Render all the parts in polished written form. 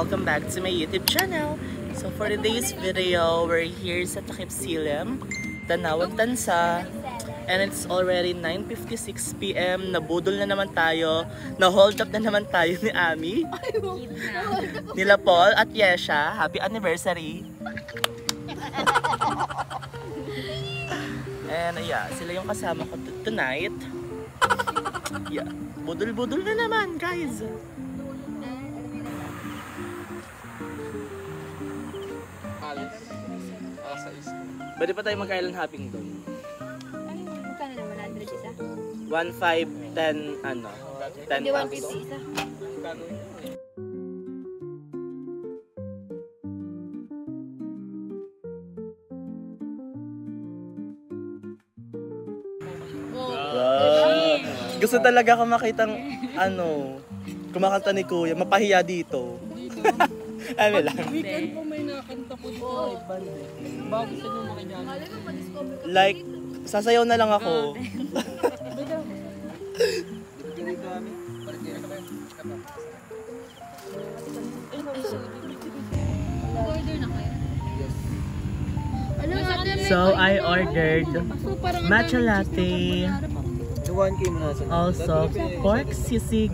welcome back to my YouTube channel. So for today's video, we're here sa Takip Silim, Tanawag Tansa, and it's already 9:56 PM. Nabudol na naman tayo, na-hold up na naman tayo ni Ami, nila Paul at Yesha. Happy anniversary! And yeah, sila yung kasama ko tonight. Yeah, budol-budol na naman, guys. Pwede pa tayo magkailan hopping doon? Ay, magkano naman? 100 isa? 1,500, 10, ano? 10 Hindi, 150 isa. Gusto talaga ako makitang, ano, kumakanta ni Kuya, mapahiya dito. Ano lang. Weekend po may nakanta po dito ay band eh. Bago sa inyo makilala. Like, sasayaw na lang ako. Order na kayo? So, I ordered matcha latte, also pork sisig,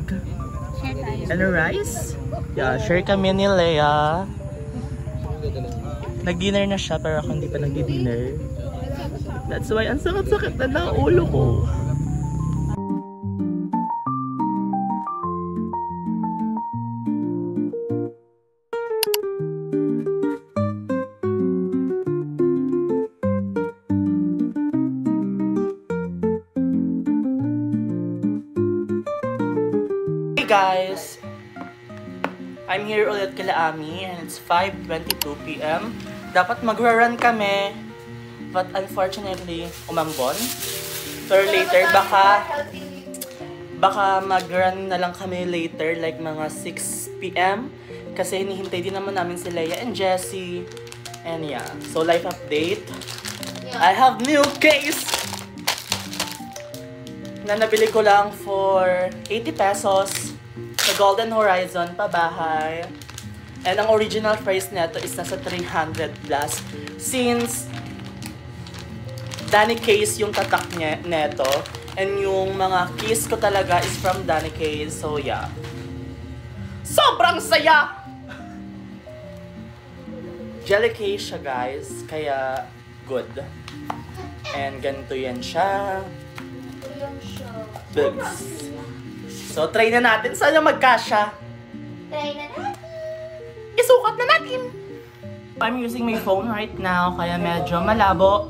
Share tayo. and rice. Yeah, share kami ni Leia. Nag-dinner na siya, pero ako hindi pa nag-dinner. That's why ang sakit-sakit na ng ulo ko. Hey guys! I'm here ulit kila Ami and it's 5:22 PM. Dapat magra-run kami, but unfortunately, umambon. So later, baka mag-run na lang kami later, like mga 6 PM. Kasi hinihintay din naman namin si Leia and Jessie. And yeah, so life update. I have new case na nabili ko lang for 80 pesos. Sa Golden Horizon, pabahay. And ang original price neto is nasa 300 plus. Since Danny Case yung tatak neto, and yung mga keys ko talaga is from Danny Case. So yeah. Sobrang saya! Jelly case siya guys, kaya good. And ganito yan siya. Bugs. So, try na natin. Sana magkasya. Try na natin. Isukat na natin. I'm using my phone right now, kaya medyo malabo.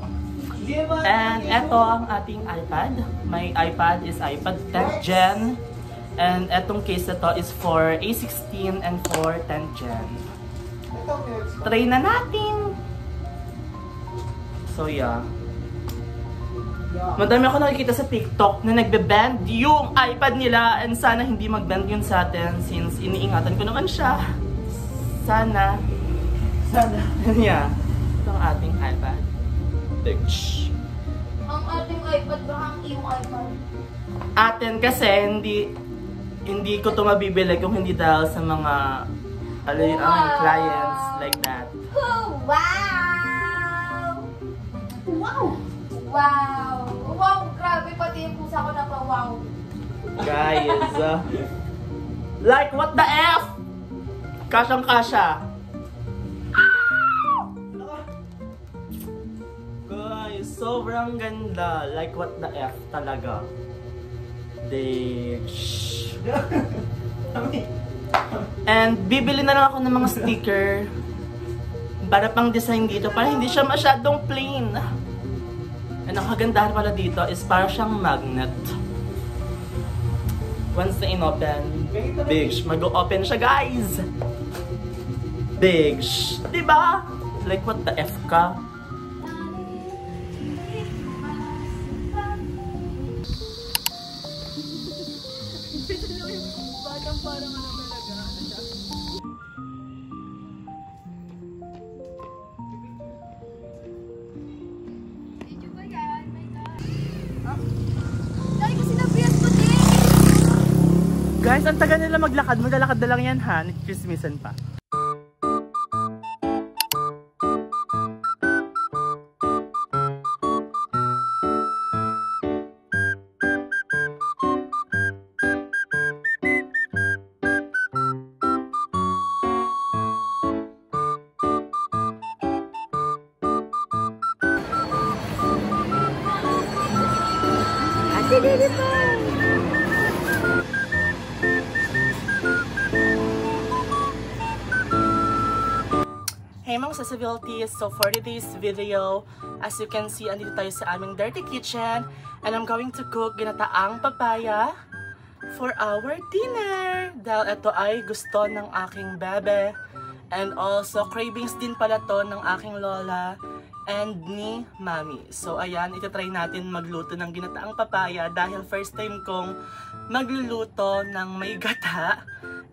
And eto ang ating iPad. My iPad is iPad 10th Gen. And etong case na to is for A16 and for 10th Gen. Try na natin. So, yeah. Madami ako nakikita sa TikTok na nagbe-bend yung iPad nila, and sana hindi mag-bend yun sa atin since iniingatan ko naman siya. Sana. Yeah. Ito ang ating iPad. Bitch. Ang ating iPad ba ang iyong iPad? Atin kasi hindi ko ito mabibili kung hindi dahil sa mga clients like that. Oh, wow! Wow! Wow! Wow! Grabe, pati yung pusa ko na pa, wow! Guys, like what the F? Kasyang-kasya. Guys, sobrang ganda. Like what the F talaga. Dish. And bibili na lang ako ng mga sticker para pang design dito, para hindi siya masyadong plain. And ang kagandahan pala dito is para siyang magnet. Once na in-open, big, mag-open siya guys! Big, diba? Like what the F ka? Parang ano talaga. Video ba yan? My God. Dahil kasi nabiyas ko din. Guys, ang tagal nila maglakad. Maglalakad na lang yan ha. Nagchismisan pa. Hey mga accessibilities! So for today's video, as you can see, andito tayo sa aming dirty kitchen and I'm going to cook ginataang papaya for our dinner. Dahil ito ay gusto ng aking bebe and also cravings din pala to ng aking lola and ni mami. So ayan, itatry natin magluto ng ginataang papaya dahil first time kong magluluto ng may gata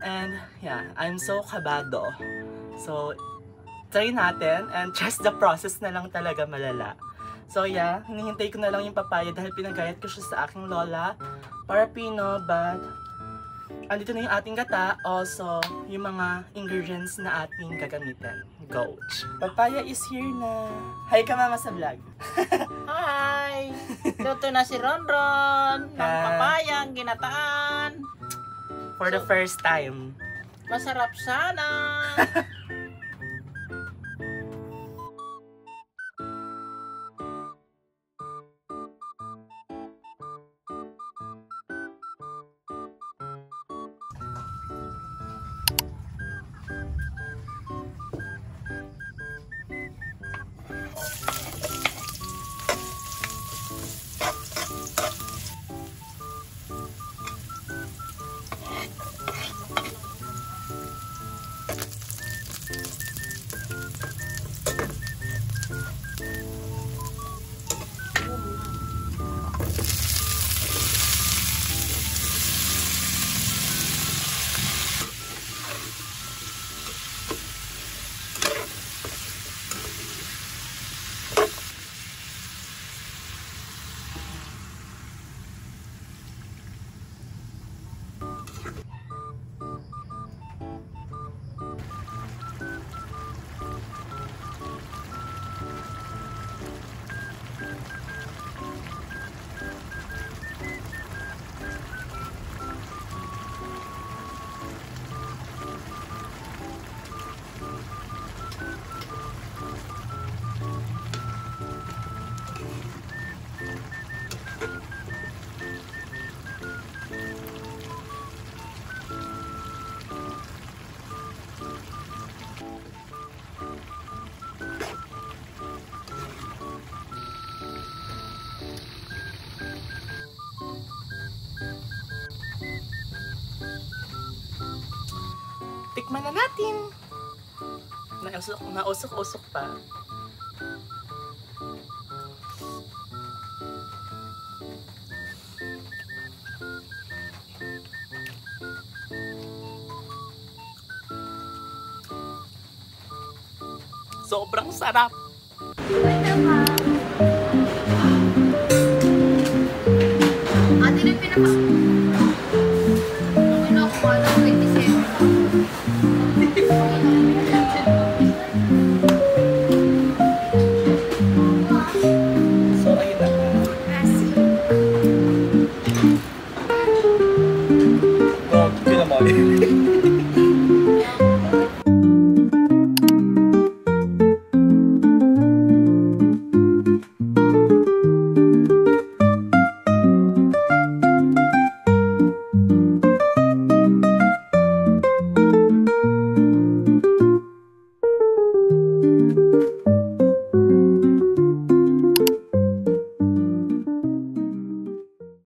and yeah, I'm so kabado. So try natin and trust the process na lang talaga malala. So yeah, hinihintay ko na lang yung papaya dahil pinagayat ko siya sa aking lola para pino, but andito na yung ating gata, also yung mga ingredients na ating gagamitin. Go! Papaya is here na. Hi ka mama sa vlog. Hi! Luto na si Ronron ng papayang ginataan. For the first time. Masarap sana. Tikman na natin! Nausok-usok pa. Sobrang sarap! Ate na pinaka... Okay na ako, alam, 27. So, ayun na. Oh, pinamali.